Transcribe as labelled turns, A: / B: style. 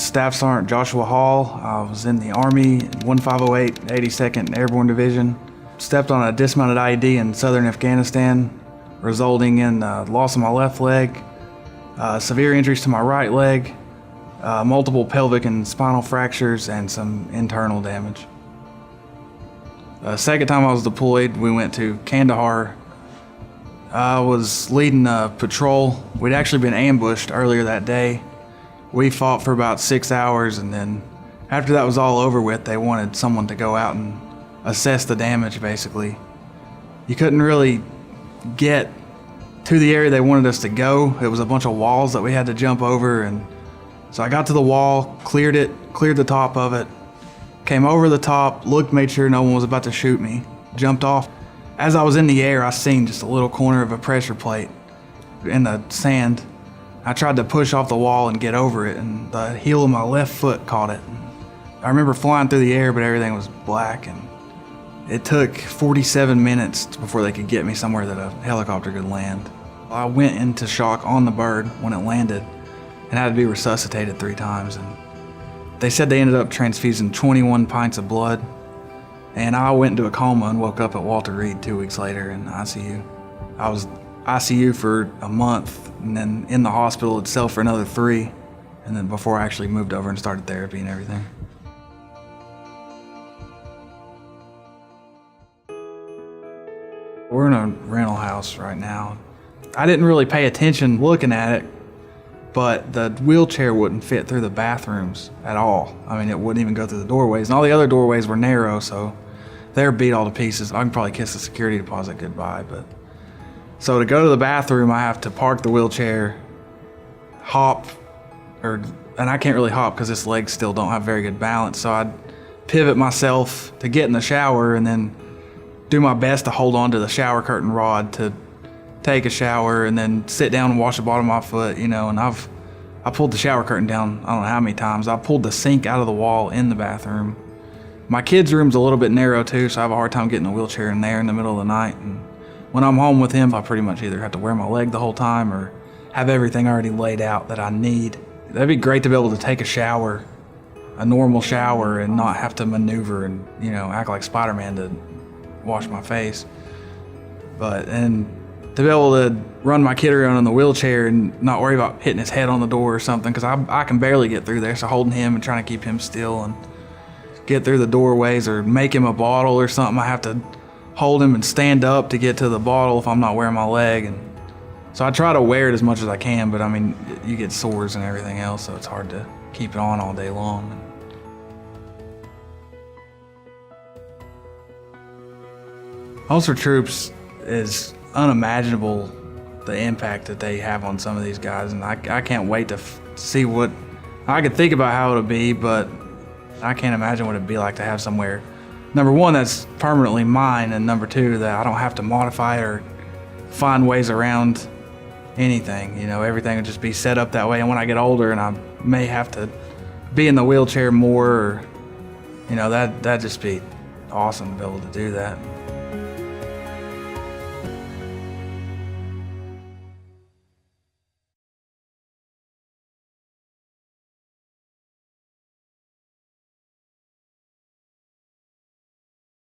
A: Staff Sergeant Joshua Hall. I was in the Army, 1508, 82nd Airborne Division. Stepped on a dismounted IED in southern Afghanistan, resulting in loss of my left leg, severe injuries to my right leg, multiple pelvic and spinal fractures, and some internal damage. Second time I was deployed, we went to Kandahar. I was leading a patrol. We'd actually been ambushed earlier that day. We fought for about 6 hours, and then after that was all over with, they wanted someone to go out and assess the damage, basically. You couldn't really get to the area they wanted us to go. It was a bunch of walls that we had to jump over, and so I got to the wall, cleared the top of it, came over the top, looked, made sure no one was about to shoot me, jumped off. As I was in the air, I seen just a little corner of a pressure plate in the sand. I tried to push off the wall and get over it, and the heel of my left foot caught it. I remember flying through the air, but everything was black, and it took 47 minutes before they could get me somewhere that a helicopter could land. I went into shock on the bird when it landed and had to be resuscitated 3 times. And they said they ended up transfusing 21 pints of blood, and I went into a coma and woke up at Walter Reed 2 weeks later in ICU. I was ICU for a month, and then in the hospital itself for another 3, and then before I actually moved over and started therapy and everything. We're in a rental house right now. I didn't really pay attention looking at it, but the wheelchair wouldn't fit through the bathrooms at all. I mean, it wouldn't even go through the doorways, and all the other doorways were narrow, so they're beat all to pieces. I can probably kiss the security deposit goodbye, but so to go to the bathroom, I have to park the wheelchair, hop, and I can't really hop because this leg still don't have very good balance, so I'd pivot myself to get in the shower and then do my best to hold on to the shower curtain rod to take a shower and then sit down and wash the bottom of my foot, and I pulled the shower curtain down I don't know how many times. I pulled the sink out of the wall in the bathroom. My kid's room's a little bit narrow too, so I have a hard time getting a wheelchair in there in the middle of the night. And when I'm home with him, I pretty much either have to wear my leg the whole time or have everything already laid out that I need. That'd be great to be able to take a shower, a normal shower, and not have to maneuver and, act like Spider-Man to wash my face. And to be able to run my kid around in the wheelchair and not worry about hitting his head on the door or something, because I can barely get through there, so holding him and trying to keep him still and get through the doorways or make him a bottle or something, I have to hold him and stand up to get to the bottle if I'm not wearing my leg. And so I try to wear it as much as I can, but I mean, you get sores and everything else, so it's hard to keep it on all day long. Ulster Troops is unimaginable, the impact that they have on some of these guys, and I can't wait to see what I could think about how it'll be, but I can't imagine what it'd be like to have somewhere, number one, that's permanently mine, and number two, that I don't have to modify it or find ways around anything. Everything would just be set up that way, and when I get older and I may have to be in the wheelchair more, or, that'd just be awesome to be able to do that.